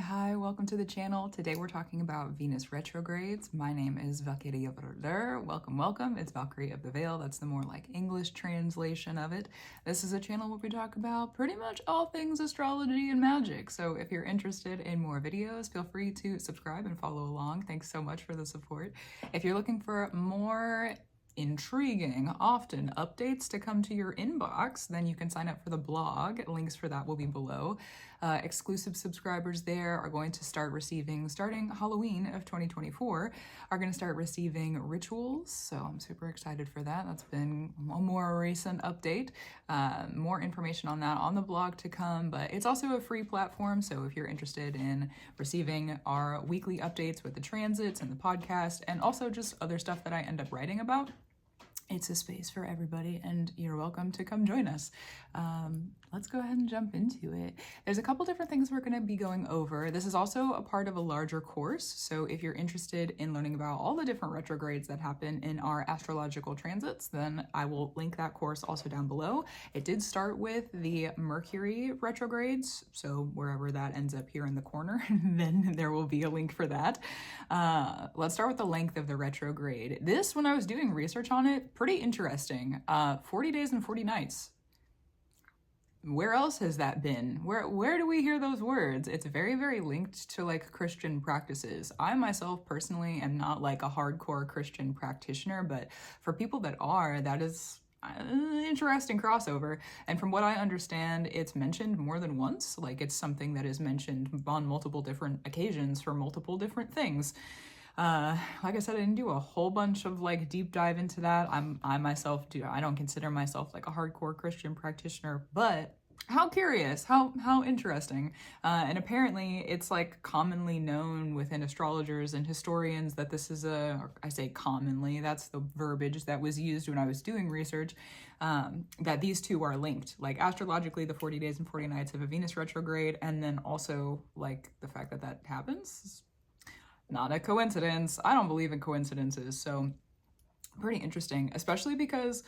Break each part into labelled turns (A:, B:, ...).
A: Hi, welcome to the channel. Today we're talking about Venus retrogrades. My name is Valkyria Vrder. Welcome. It's Valkyrie of the Veil. That's the more like English translation of it. This is a channel where we talk about pretty much all things astrology and magic. So if you're interested in more videos, feel free to subscribe and follow along. Thanks so much for the support. If you're looking for more intriguing, often updates to come to your inbox, then you can sign up for the blog. Links for that will be below. Exclusive subscribers there are going to start receiving, starting Halloween of 2024, are going to start receiving rituals. So I'm super excited for that. That's been a more recent update. More information on that on the blog to come, but it's also a free platform. So if you're interested in receiving our weekly updates with the transits and the podcast, and also just other stuff that I end up writing about, it's a space for everybody, and you're welcome to come join us. Let's go ahead and jump into it. There's a couple different things we're going to be going over. This is also a part of a larger course, so if you're interested in learning about all the different retrogrades that happen in our astrological transits, then I will link that course also down below. It did start with the Mercury retrogrades, so wherever that ends up here in the corner, then there will be a link for that. Let's start with the length of the retrograde. This, when I was doing research on it, pretty interesting. 40 days and 40 nights. Where else has that been? Where do we hear those words? It's very, very linked to like Christian practices. I myself personally am not like a hardcore Christian practitioner, but for people that are, that is an interesting crossover. And from what I understand, it's mentioned more than once. Like it's something that is mentioned on multiple different occasions for multiple different things. Like I said, I didn't do a whole bunch of like deep dive into that. I don't consider myself like a hardcore Christian practitioner, but how curious, how interesting. And apparently it's like commonly known within astrologers and historians that this is I say commonly, that's the verbiage that was used when I was doing research, that these two are linked. Like astrologically, the 40 days and 40 nights of a Venus retrograde, and then also like the fact that that happens, not a coincidence. I don't believe in coincidences, so pretty interesting, especially because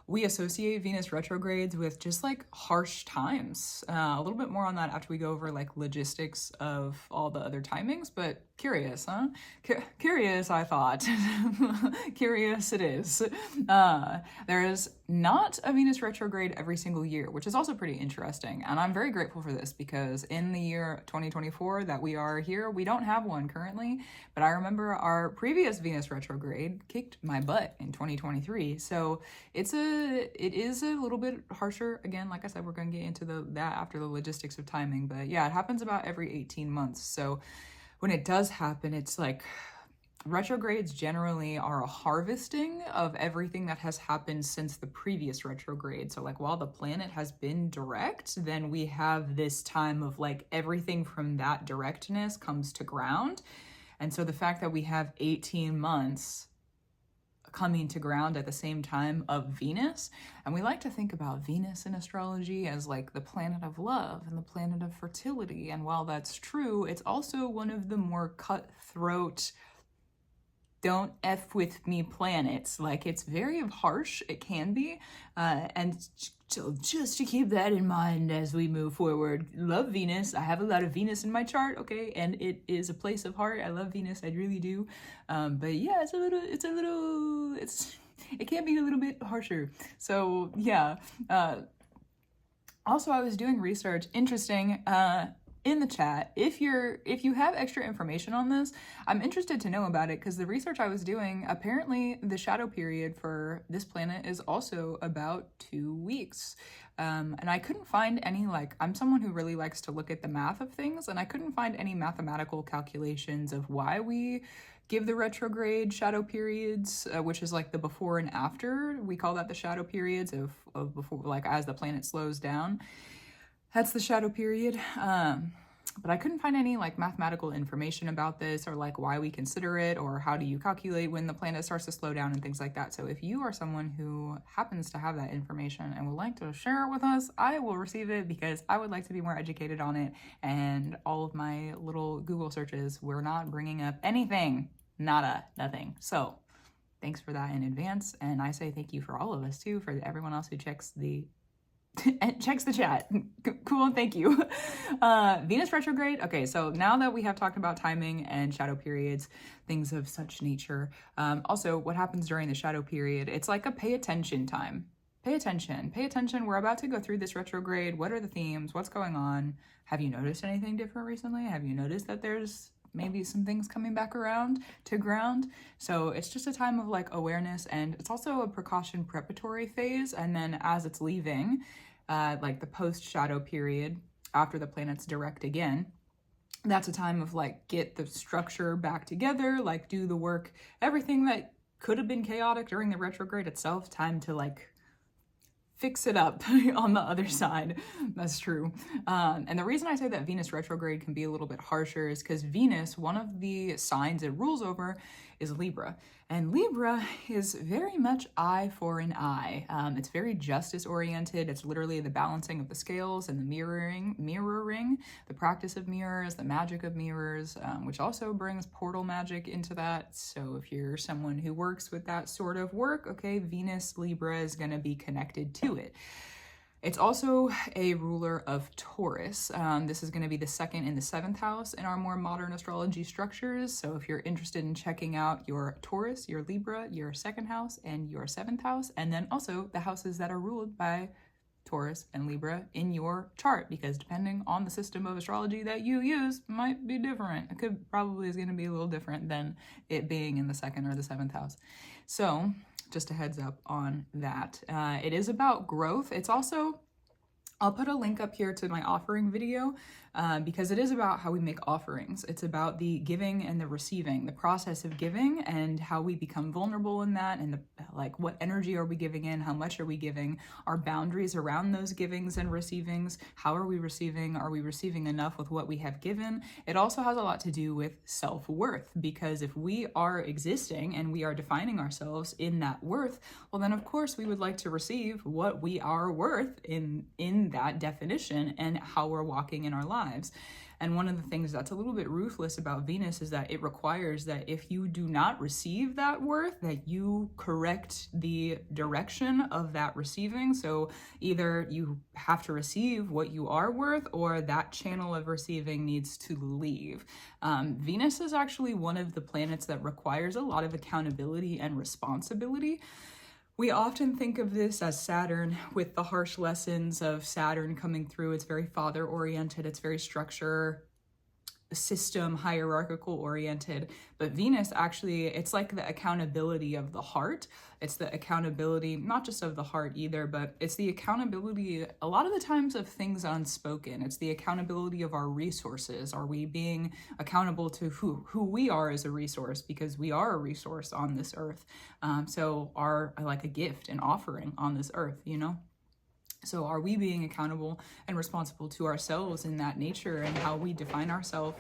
A: we associate Venus retrogrades with just like harsh times. A little bit more on that after we go over like logistics of all the other timings, but curious, huh? Curious, I thought. Curious it is. There is not a Venus retrograde every single year, which is also pretty interesting. And I'm very grateful for this because in the year 2024 that we are here, we don't have one currently, but I remember our previous Venus retrograde kicked my butt in 2023. So it is a little bit harsher. Again, like I said, we're going to get into that after the logistics of timing, but yeah, it happens about every 18 months. So when it does happen, it's like retrogrades generally are a harvesting of everything that has happened since the previous retrograde. So like while the planet has been direct, then we have this time of like everything from that directness comes to ground. And so the fact that we have 18 months coming to ground at the same time of Venus, and we like to think about Venus in astrology as like the planet of love and the planet of fertility, and while that's true, it's also one of the more cutthroat, don't F with me planets. Like it's very harsh, it can be, and so just to keep that in mind as we move forward. Love Venus. I have a lot of Venus in my chart, okay, and it is a place of heart. I love Venus, I really do. But yeah, it can be a little bit harsher. So yeah. Also, I was doing research. Interesting. In the chat, if you have extra information on this, I'm interested to know about it, because the research I was doing, apparently the shadow period for this planet is also about 2 weeks. And I couldn't find any, like, I'm someone who really likes to look at the math of things, and I couldn't find any mathematical calculations of why we give the retrograde shadow periods, which is like the before and after. We call that the shadow periods of before, like as the planet slows down. That's the shadow period. But I couldn't find any like mathematical information about this, or like why we consider it, or how do you calculate when the planet starts to slow down and things like that. So if you are someone who happens to have that information and would like to share it with us, I will receive it, because I would like to be more educated on it. And all of my little Google searches were not bringing up anything, nothing. So thanks for that in advance. And I say thank you for all of us too, for everyone else who checks the and checks the chat. Cool, thank you. Venus retrograde. Okay, so now that we have talked about timing and shadow periods, things of such nature, also what happens during the shadow period, it's like a pay attention time. Pay attention. Pay attention. We're about to go through this retrograde. What are the themes? What's going on? Have you noticed anything different recently? Have you noticed that there's maybe some things coming back around to ground? So it's just a time of like awareness, and it's also a precaution preparatory phase. And then as it's leaving, like the post shadow period after the planets direct again, that's a time of like get the structure back together, like do the work, everything that could have been chaotic during the retrograde itself, time to like fix it up on the other side. That's true. And the reason I say that Venus retrograde can be a little bit harsher is because Venus, one of the signs it rules over is Libra. And Libra is very much eye for an eye. It's very justice oriented. It's literally the balancing of the scales and the mirroring, the practice of mirrors, the magic of mirrors, which also brings portal magic into that. So if you're someone who works with that sort of work, okay, Venus Libra is going to be connected to it. It's also a ruler of Taurus. This is going to be the second in the seventh house in our more modern astrology structures. So if you're interested in checking out your Taurus, your Libra, your second house, and your seventh house, and then also the houses that are ruled by Taurus and Libra in your chart, because depending on the system of astrology that you use might be different. It could probably is going to be a little different than it being in the second or the seventh house. So just a heads up on that. It is about growth. It's also, I'll put a link up here to my offering video because it is about how we make offerings. It's about the giving and the receiving, the process of giving and how we become vulnerable in that, and like what energy are we giving in, how much are we giving, our boundaries around those givings and receivings, how are we receiving enough with what we have given. It also has a lot to do with self-worth, because if we are existing and we are defining ourselves in that worth, well then of course we would like to receive what we are worth in that definition and how we're walking in our lives. And one of the things that's a little bit ruthless about Venus is that it requires that if you do not receive that worth, that you correct the direction of that receiving. So either you have to receive what you are worth, or that channel of receiving needs to leave. Venus is actually one of the planets that requires a lot of accountability and responsibility. We often think of this as Saturn, with the harsh lessons of Saturn coming through. It's very father-oriented, it's very structure, system, hierarchical oriented. But Venus actually, it's like the accountability of the heart. It's the accountability, not just of the heart either, but it's the accountability a lot of the times of things unspoken. It's the accountability of our resources. Are we being accountable to who we are as a resource, because we are a resource on this earth. So are like a gift, an offering on this earth, you know? So are we being accountable and responsible to ourselves in that nature, and how we define ourselves,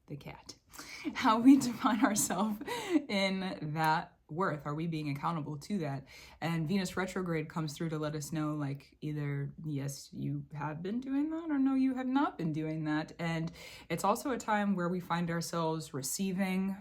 A: the cat, how we define ourselves in that worth? Are we being accountable to that? And Venus retrograde comes through to let us know, like, either yes, you have been doing that, or no, you have not been doing that. And it's also a time where we find ourselves receiving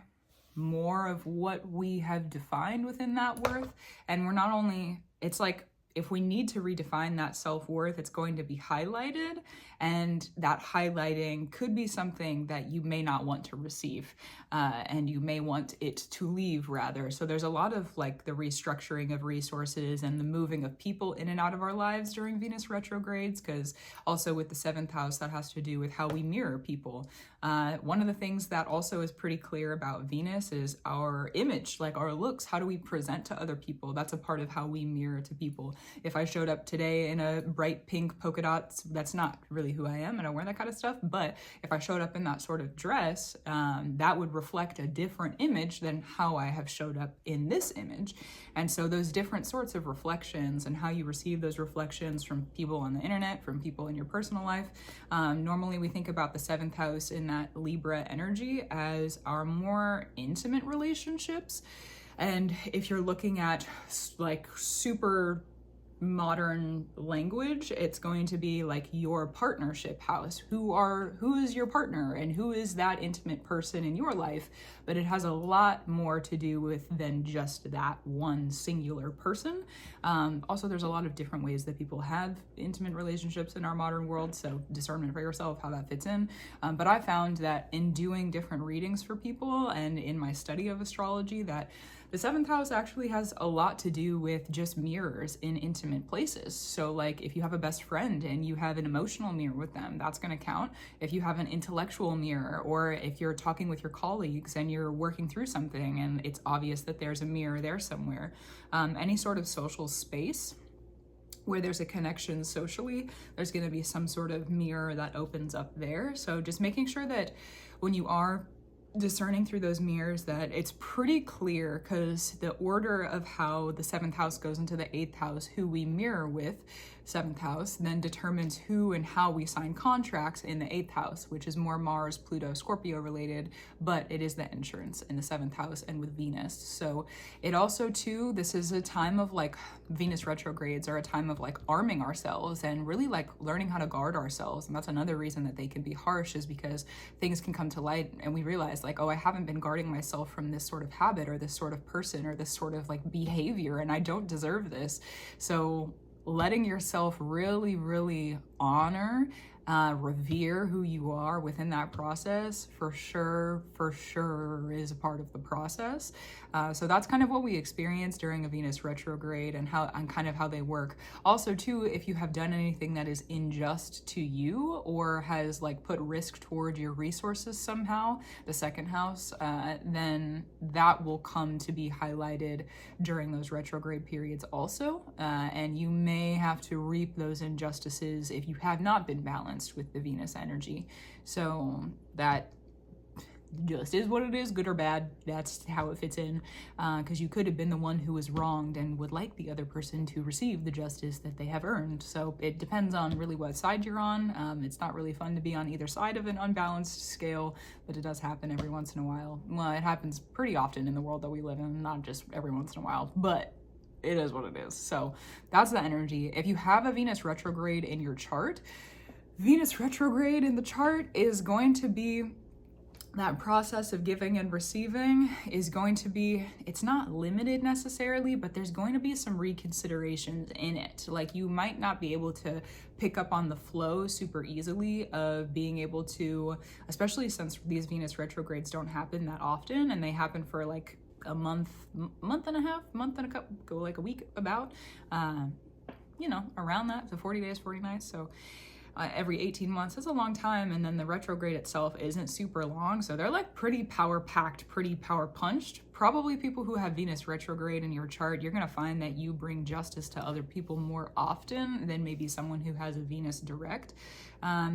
A: more of what we have defined within that worth. And we're not only, it's like, if we need to redefine that self-worth, it's going to be highlighted, and that highlighting could be something that you may not want to receive, and you may want it to leave rather. So there's a lot of like the restructuring of resources and the moving of people in and out of our lives during Venus retrogrades, because also with the seventh house, that has to do with how we mirror people. One of the things that also is pretty clear about Venus is our image, like our looks. How do we present to other people? That's a part of how we mirror to people. If I showed up today in a bright pink polka dots, that's not really who I am, and I wear that kind of stuff. But if I showed up in that sort of dress, that would reflect a different image than how I have showed up in this image. And so those different sorts of reflections and how you receive those reflections from people on the internet, from people in your personal life. Normally we think about the seventh house in that Libra energy as our more intimate relationships. And if you're looking at like super modern language, it's going to be like your partnership house. Who is your partner and who is that intimate person in your life? But it has a lot more to do with than just that one singular person. Also, there's a lot of different ways that people have intimate relationships in our modern world, so discernment for yourself how that fits in. But I found that in doing different readings for people and in my study of astrology, that the 7th house actually has a lot to do with just mirrors in intimate places. So like if you have a best friend and you have an emotional mirror with them, that's going to count. If you have an intellectual mirror, or if you're talking with your colleagues and you're working through something and it's obvious that there's a mirror there somewhere, any sort of social space where there's a connection socially, there's going to be some sort of mirror that opens up there. So just making sure that when you are discerning through those mirrors, that it's pretty clear, because the order of how the 7th house goes into the 8th house, who we mirror with 7th house, then determines who and how we sign contracts in the 8th house, which is more Mars, Pluto, Scorpio related, but it is the insurance in the 7th house and with Venus. So it also too, this is a time of like Venus retrogrades are a time of like arming ourselves and really like learning how to guard ourselves. And that's another reason that they can be harsh, is because things can come to light and we realize like, oh, I haven't been guarding myself from this sort of habit or this sort of person or this sort of like behavior, and I don't deserve this. So letting yourself really, really honor, revere who you are within that process for sure is a part of the process. So that's kind of what we experience during a Venus retrograde and kind of how they work. Also too, if you have done anything that is unjust to you or has like put risk toward your resources somehow, the 2nd house, then that will come to be highlighted during those retrograde periods also. And you may have to reap those injustices if you have not been balanced with the Venus energy. So that just is what it is, good or bad. That's how it fits in, because you could have been the one who was wronged and would like the other person to receive the justice that they have earned. So it depends on really what side you're on. It's not really fun to be on either side of an unbalanced scale, but it does happen every once in a while. Well, it happens pretty often in the world that we live in, not just every once in a while, but it is what it is. So that's the energy. If you have a Venus retrograde in your chart, Venus retrograde in the chart is going to be that process of giving and receiving is going to be, it's not limited necessarily, but there's going to be some reconsiderations in it. Like you might not be able to pick up on the flow super easily of being able to, especially since these Venus retrogrades don't happen that often and they happen for like a month and a half, go like a week about, around that, so 40 days, 40 nights. So every 18 months is a long time, and then the retrograde itself isn't super long, so they're like pretty power packed, pretty power punched. Probably people who have Venus retrograde in your chart, you're going to find that you bring justice to other people more often than maybe someone who has a Venus direct.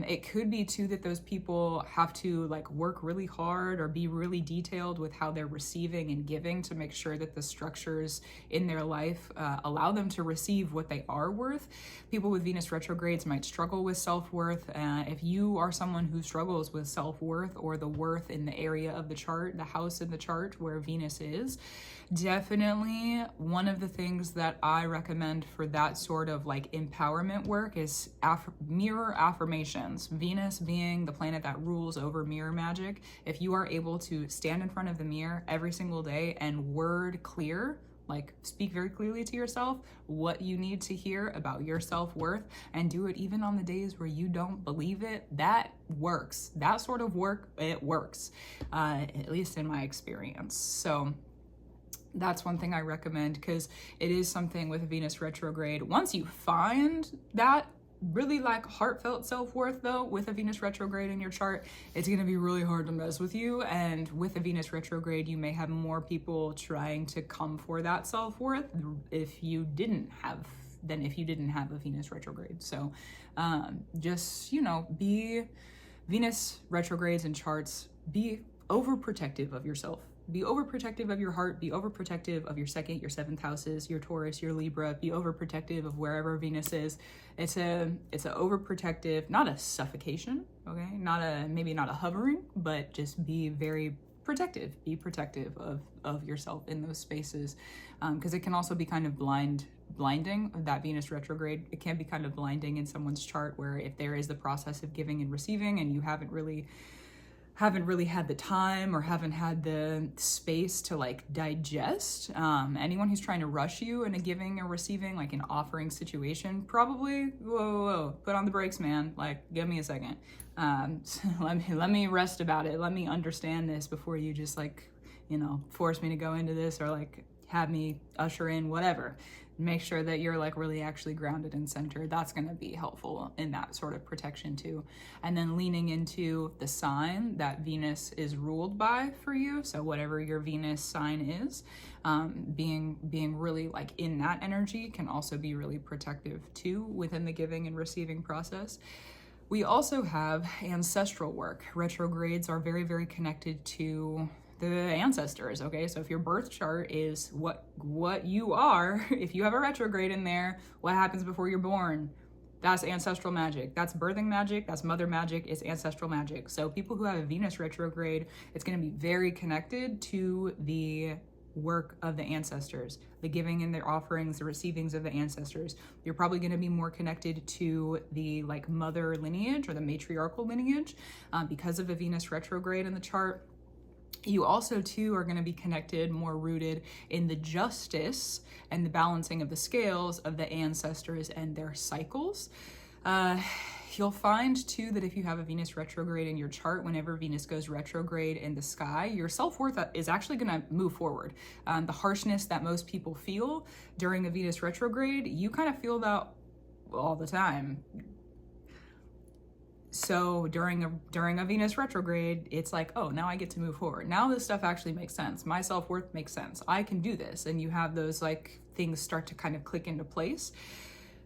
A: It could be too that those people have to like work really hard or be really detailed with how they're receiving and giving to make sure that the structures in their life allow them to receive what they are worth. People with Venus retrogrades might struggle with self-worth. If you are someone who struggles with self-worth or the worth in the area of the chart, the house in the chart where Venus is, definitely one of the things that I recommend for that sort of like empowerment work is mirror affirmations. Venus being the planet that rules over mirror magic. If you are able to stand in front of the mirror every single day and word clear, like speak very clearly to yourself what you need to hear about your self-worth, and do it even on the days where you don't believe it, that works. That sort of work, it works, at least in my experience. So that's one thing I recommend, because it is something with Venus retrograde. Once you find that really like heartfelt self-worth though with a Venus retrograde in your chart, it's going to be really hard to mess with you. And with a Venus retrograde, you may have more people trying to come for that self-worth if you didn't have a Venus retrograde. So just, be Venus retrogrades in charts, be overprotective of yourself. Be overprotective of your heart, be overprotective of your 2nd, your 7th houses, your Taurus, your Libra, be overprotective of wherever Venus is. It's a overprotective, not a suffocation, okay? Maybe not a hovering, but just be very protective. Be protective of yourself in those spaces, because it can also be kind of blinding. That Venus retrograde, it can be kind of blinding in someone's chart, where if there is the process of giving and receiving and you haven't really had the time or haven't had the space to like digest, anyone who's trying to rush you in a giving or receiving, like an offering situation, probably whoa, put on the brakes, man. Like, give me a second. So let me rest about it. Let me understand this before you just like, force me to go into this, or like have me usher in whatever. Make sure that you're like really actually grounded and centered. That's going to be helpful in that sort of protection too. And then leaning into the sign that Venus is ruled by for you. So whatever your Venus sign is, being really like in that energy can also be really protective too within the giving and receiving process. We also have ancestral work. Retrogrades are very, very connected to the ancestors. Okay, so if your birth chart is what you are, if you have a retrograde in there, what happens before you're born? That's ancestral magic. That's birthing magic. That's mother magic. It's ancestral magic. So people who have a Venus retrograde, it's going to be very connected to the work of the ancestors, the giving and their offerings, the receivings of the ancestors. You're probably going to be more connected to the like mother lineage or the matriarchal lineage because of a Venus retrograde in the chart. You also too are going to be connected, more rooted in the justice and the balancing of the scales of the ancestors and their cycles. You'll find too that if you have a Venus retrograde in your chart, whenever Venus goes retrograde in the sky, your self-worth is actually going to move forward. The harshness that most people feel during a Venus retrograde, you kind of feel that all the time. So during a Venus retrograde, it's like, oh, now I get to move forward. Now this stuff actually makes sense. My self-worth makes sense. I can do this. And you have those like things start to kind of click into place.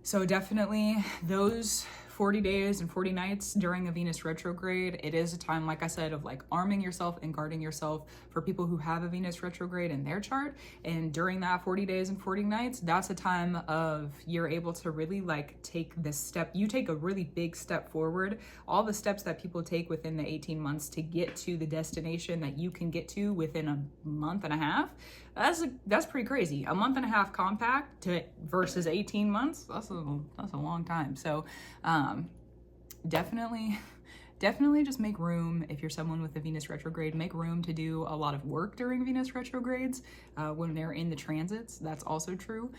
A: So definitely those 40 days and 40 nights during a Venus retrograde, it is a time, like I said, of like arming yourself and guarding yourself for people who have a Venus retrograde in their chart. And during that 40 days and 40 nights, that's a time of you're able to really like take this step. You take a really big step forward. All the steps that people take within the 18 months to get to the destination that you can get to within a month and a half. That's pretty crazy. A month and a half compact versus 18 months. That's a long time. So definitely just make room. If you're someone with a Venus retrograde, make room to do a lot of work during Venus retrogrades when they're in the transits. That's also true.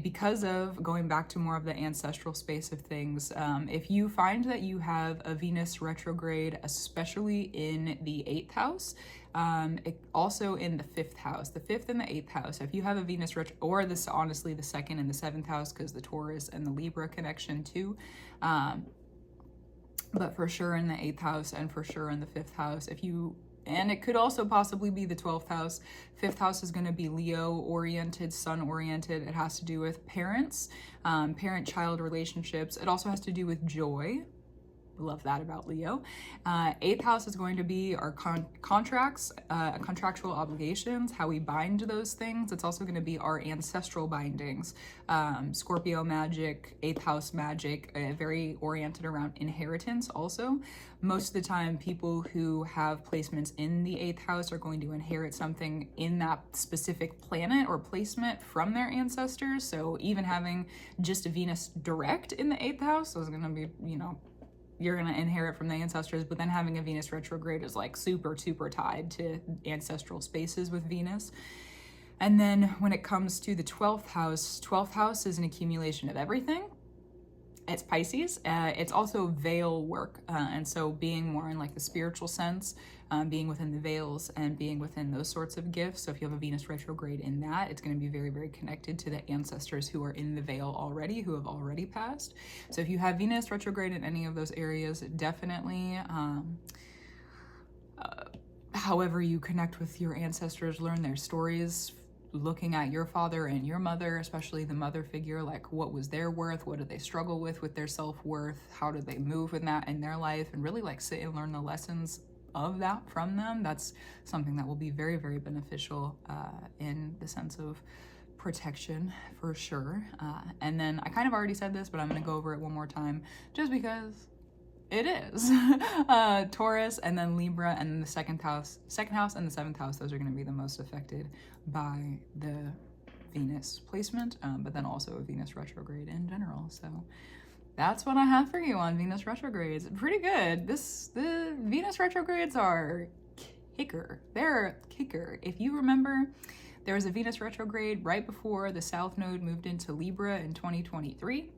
A: Because of going back to more of the ancestral space of things, if you find that you have a Venus retrograde, especially in the 8th house, also in the 5th house, the 5th and the 8th house, if you have a Venus or this honestly the 2nd and the 7th house, because the Taurus and the Libra connection too, but for sure in the 8th house and for sure in the 5th house, and it could also possibly be the 12th house. 5th house is going to be Leo oriented, sun oriented. It has to do with parents, parent-child relationships. It also has to do with joy. Love that about Leo. 8th house is going to be our contracts, contractual obligations, how we bind those things. It's also going to be our ancestral bindings. Scorpio magic, 8th house magic, very oriented around inheritance also. Most of the time, people who have placements in the 8th house are going to inherit something in that specific planet or placement from their ancestors. So even having just a Venus direct in the 8th house is going to be, you're going to inherit from the ancestors, but then having a Venus retrograde is like super tied to ancestral spaces with Venus. And then when it comes to the 12th house is an accumulation of everything. It's Pisces. It's also veil work. And so being more in like the spiritual sense, being within the veils and being within those sorts of gifts. So if you have a Venus retrograde in that, it's going to be very, very connected to the ancestors who are in the veil already, who have already passed. So if you have Venus retrograde in any of those areas, definitely, however you connect with your ancestors, learn their stories, looking at your father and your mother, especially the mother figure, like what was their worth, what did they struggle with their self-worth, how did they move in that in their life, and really like sit and learn the lessons of that from them. That's something that will be very, very beneficial in the sense of protection for sure. And then I kind of already said this, but I'm going to go over it one more time just because It is. Taurus, and then Libra, and then the second house and the seventh house, those are going to be the most affected by the Venus placement, but then also a Venus retrograde in general. So that's what I have for you on Venus retrogrades. Pretty good. The Venus retrogrades are kicker. They're a kicker. If you remember, there was a Venus retrograde right before the South Node moved into Libra in 2023.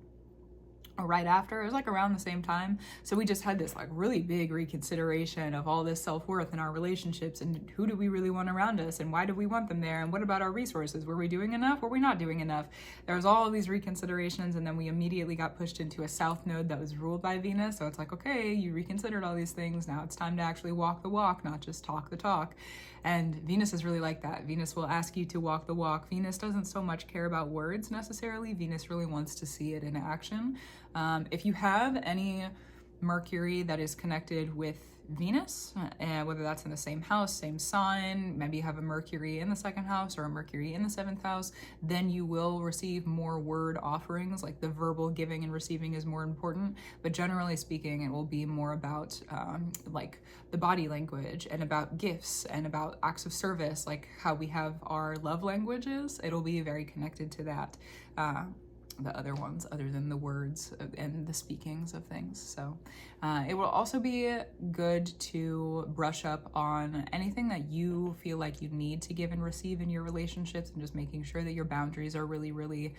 A: Or right after. It was like around the same time. So we just had this like really big reconsideration of all this self-worth in our relationships, and who do we really want around us, and why do we want them there, and what about our resources? Were we doing enough? Were we not doing enough? There was all of these reconsiderations, and then we immediately got pushed into a South Node that was ruled by Venus. So it's like, okay, you reconsidered all these things. Now it's time to actually walk the walk, not just talk the talk. And Venus is really like that. Venus will ask you to walk the walk. Venus doesn't so much care about words necessarily. Venus really wants to see it in action. If you have any Mercury that is connected with Venus, whether that's in the same house, same sign, maybe you have a Mercury in the second house or a Mercury in the seventh house, then you will receive more word offerings, like the verbal giving and receiving is more important. But generally speaking, it will be more about like the body language and about gifts and about acts of service, like how we have our love languages. It'll be very connected to that. The other ones other than the words and the speakings of things. So it will also be good to brush up on anything that you feel like you need to give and receive in your relationships, and just making sure that your boundaries are really, really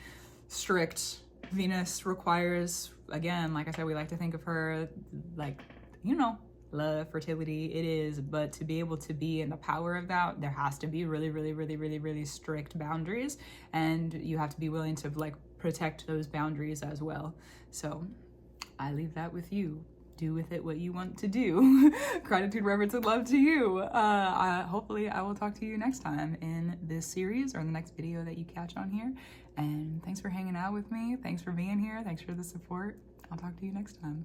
A: strict. Venus requires, again, like I said, we like to think of her like, you know, love, fertility, it is, but to be able to be in the power of that, there has to be really, really, really, really, really strict boundaries, and you have to be willing to like protect those boundaries as well. So I leave that with you. Do with it what you want to do. Gratitude, reverence, and love to you. Hopefully I will talk to you next time in this series or in the next video that you catch on here. And thanks for hanging out with me. Thanks for being here. Thanks for the support. I'll talk to you next time.